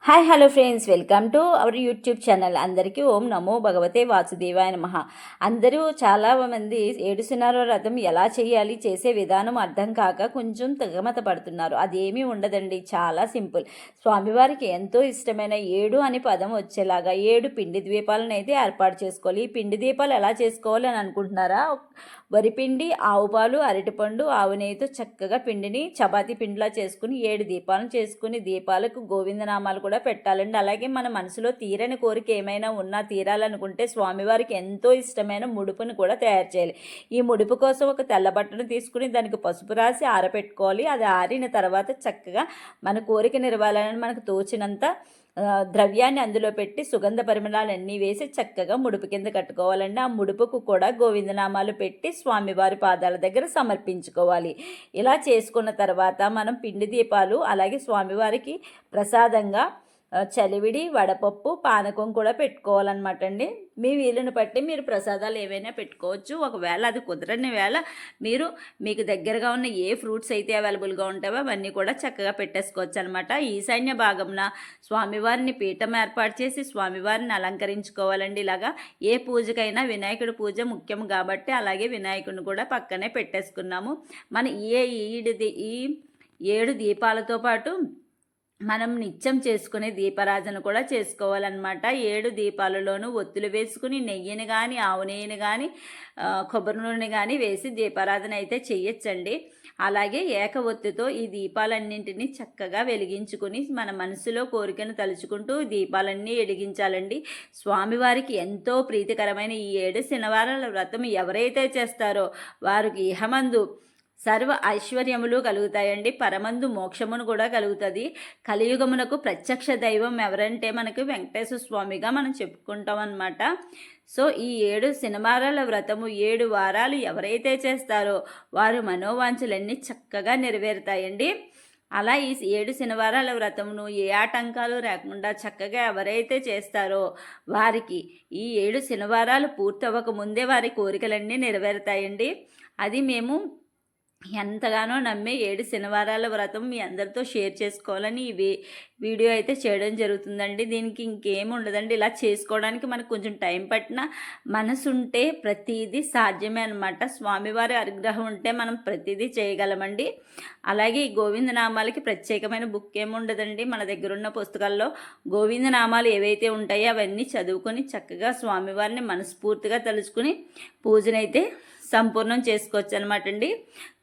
Hi hello friends, welcome to our YouTube channel. అందరికీ ఓం నమో భగవతే వాసుదేవాయ నమః. అందరూ చాలా మంది ఏడుసినారో రథం ఎలా చేయాలి, చేసే విధానం అర్థం కాక కొంచెం తెగమత పడుతున్నారు. అదేమీ ఉండదండి, చాలా సింపుల్. స్వామివారికి ఎంతో ఇష్టమైన 7 అని పదం వచ్చేలాగా 7 పిండి ద్వీపాలను అయితే ఏర్పాటు చేసుకోవాలి. ఈ పిండి దీపాలు ఎలా చేసుకోవాలి అని అనుకుంటున్నారా? వరిపిండి, ఆవు పాలు, అరటిపండు, ఆవు నెయ్యితో చక్కగా పిండిని చపాతీ పిండిలా చేసుకుని 7 దీపాలను చేసుకుని దీపాలకు గోవిందనామాలు కూడా పెట్టాలండి. అలాగే మన మనసులో తీరని కోరిక ఏమైనా ఉన్నా తీరాలనుకుంటే స్వామివారికి ఎంతో ఇష్టమైన ముడుపును కూడా తయారు చేయాలి. ఈ ముడుపు కోసం ఒక తెల్ల బట్టను తీసుకుని దానికి పసుపు రాసి ఆరబెట్టుకోవాలి. అది ఆరిన తర్వాత చక్కగా మన కోరిక నెరవేరాలని మనకు తోచినంత ద్రవ్యాన్ని అందులో పెట్టి సుగంధ పరిమళాలన్నీ వేసి చక్కగా ముడుపు కింద కట్టుకోవాలండి. ఆ ముడుపుకు కూడా గోవిందనామాలు పెట్టి స్వామివారి పాదాల దగ్గర సమర్పించుకోవాలి. ఇలా చేసుకున్న తర్వాత మనం పిండి దీపాలు అలాగే స్వామివారికి ప్రసాదంగా చలివిడి, వడపప్పు, పానకం కూడా పెట్టుకోవాలన్నమాట అండి. మీ వీలుని బట్టి మీరు ప్రసాదాలు ఏవైనా పెట్టుకోవచ్చు. ఒకవేళ అది కుదరని వేళ మీకు దగ్గరగా ఉన్న ఏ ఫ్రూట్స్ అయితే అవైలబుల్గా ఉంటావో అవన్నీ కూడా చక్కగా పెట్టేసుకోవచ్చు అనమాట. ఈశాన్య భాగంన స్వామివారిని పీఠం ఏర్పాటు చేసి స్వామివారిని అలంకరించుకోవాలండి. ఇలాగా ఏ పూజకైనా వినాయకుడి పూజ ముఖ్యం కాబట్టి అలాగే వినాయకుడిని కూడా పక్కనే పెట్టేసుకున్నాము. మన ఈ 7 దీపాలతో పాటు మనం నిత్యం చేసుకునే దీపారాధన కూడా చేసుకోవాలన్నమాట. 7 దీపాలలోనూ ఒత్తులు వేసుకుని నెయ్యిని కానీ ఆవు నెయ్యిని కానీ కొబ్బరి నూనె కానీ వేసి దీపారాధన అయితే చెయ్యొచ్చండి. అలాగే ఏక ఒత్తితో ఈ దీపాలన్నింటినీ చక్కగా వెలిగించుకుని మన మనసులో కోరికను తలుచుకుంటూ దీపాలన్నీ వెలిగించాలండి. స్వామివారికి ఎంతో ప్రీతికరమైన ఈ 7 శనివారాల వ్రతం ఎవరైతే చేస్తారో వారికి ఇహమందు సర్వ ఐశ్వర్యములు కలుగుతాయండి. పరమందు మోక్షమును కూడా కలుగుతుంది. కలియుగమునకు ప్రత్యక్ష దైవం ఎవరంటే మనకు వెంకటేశ్వర స్వామిగా మనం చెప్పుకుంటాం అన్నమాట. సో ఈ 7 శనివారాల వ్రతము 7 వారాలు ఎవరైతే చేస్తారో వారు మనోవాంఛలన్నీ చక్కగా నెరవేరుతాయండి. అలా ఈ 7 శనివారాల వ్రతమును ఏ ఆటంకాలు లేకుండా చక్కగా ఎవరైతే చేస్తారో వారికి ఈ 7 శనివారాలు పూర్తవ్వక ముందే వారి కోరికలన్నీ నెరవేరుతాయండి. అది మేము ఎంతగానో నమ్మే 7 శనివారాల వ్రతం మీ అందరితో షేర్ చేసుకోవాలని వీడియో అయితే చేయడం జరుగుతుందండి. దీనికి ఇంకేం ఉండదండి. ఇలా చేసుకోవడానికి మనకు కొంచెం టైం పట్టినా మనసు ఉంటే ప్రతిదీ సాధ్యమే అనమాట. స్వామివారి అనుగ్రహం ఉంటే మనం ప్రతిదీ చేయగలమండి. అలాగే ఈ గోవిందనామాలకి ప్రత్యేకమైన బుక్ ఏముండదండి. మన దగ్గర ఉన్న పుస్తకాల్లో గోవిందనామాలు ఏవైతే ఉంటాయో అవన్నీ చదువుకొని చక్కగా స్వామివారిని మనస్ఫూర్తిగా తలుచుకుని పూజనైతే సంపూర్ణం చేసుకోవచ్చు అనమాట అండి.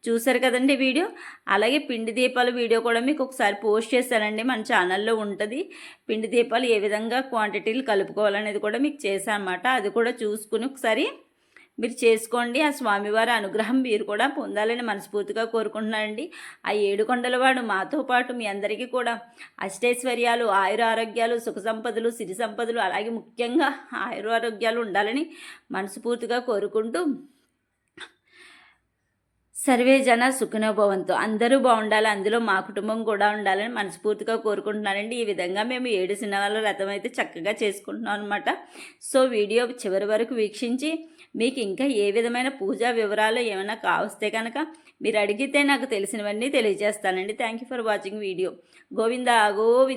చూసారు కదండి వీడియో. అలాగే పిండి దీపాల వీడియో కూడా మీకు ఒకసారి పోస్ట్ చేశానండి, మన ఛానల్లో ఉంటుంది. పిండి దీపాలు ఏ విధంగా క్వాంటిటీలు కలుపుకోవాలనేది కూడా మీకు చేశాను అనమాట. అది కూడా చూసుకుని ఒకసారి మీరు చేసుకోండి. ఆ స్వామివారి అనుగ్రహం మీరు కూడా పొందాలని మనస్ఫూర్తిగా కోరుకుంటున్నానండి. ఆ 7 కొండలవాడు మాతో పాటు మీ అందరికీ కూడా అష్టైశ్వర్యాలు, ఆయురారోగ్యాలు, సుఖ సంపదలు, సిరి సంపదలు అలాగే ముఖ్యంగా ఆయురారోగ్యాలు ఉండాలని మనస్ఫూర్తిగా కోరుకుంటూ సర్వే జన సుఖినోభవంతో అందరూ బాగుండాలి, అందులో మా కుటుంబం కూడా ఉండాలని మనస్ఫూర్తిగా కోరుకుంటున్నానండి. ఈ విధంగా మేము 7 శనివారాల వ్రతం అయితే చక్కగా చేసుకుంటున్నాం అనమాట. సో వీడియో చివరి వరకు వీక్షించి మీకు ఇంకా ఏ విధమైన పూజా వివరాలు ఏమైనా కావస్తే కనుక మీరు అడిగితే నాకు తెలిసినవన్నీ తెలియజేస్తానండి. Thank you for watching video. Govinda Govinda.